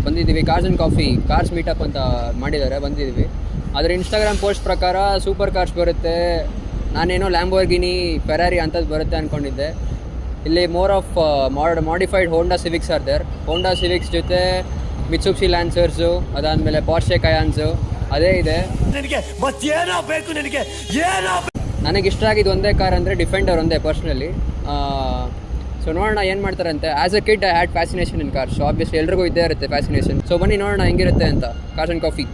ಬಂದಿದ್ದೀವಿ. Cars and coffee cars meetup ಅಂತ ಮಾಡಿದ್ದಾರೆ, ಬಂದಿದ್ದೀವಿ. ಆದರೆ ಇನ್ಸ್ಟಾಗ್ರಾಮ್ ಪೋಸ್ಟ್ ಪ್ರಕಾರ ಸೂಪರ್ ಕಾರ್ಸ್ ಬರುತ್ತೆ, ನಾನೇನೋ ಲ್ಯಾಂಬೋರ್ಗಿನಿ ಫೆರಾರಿ ಅಂಥದ್ದು ಬರುತ್ತೆ ಅಂದ್ಕೊಂಡಿದ್ದೆ. ಇಲ್ಲಿ more of modified Honda Civics are there. Honda Civics ಜೊತೆ ಮಿತ್ಸುಬಿಷಿ ಲ್ಯಾನ್ಸರ್ಸು, ಅದಾದಮೇಲೆ ಪಾರ್ಷೆ ಕಯಾನ್ಸು ಅದೇ ಇದೆ. ನನಗೆ ಇಷ್ಟ ಆಗಿದ್ದು ಒಂದೇ ಕಾರ್ ಅಂದರೆ ಡಿಫೆಂಡರ್ ಒಂದೇ ಪರ್ಸ್ನಲಿ. ಸೊ ನೋಡೋಣ ಏನು ಮಾಡ್ತಾರಂತೆ. As a kid I had fascination in cars. So obviously ಎಲ್ರಿಗೂ ಇದ್ದೇ ಇರುತ್ತೆ ಫ್ಯಾಸಿನೇಷನ್. ಸೊ ಬನ್ನಿ ನೋಡೋಣ ಹೆಂಗಿರುತ್ತೆ ಅಂತ. Cars and coffee.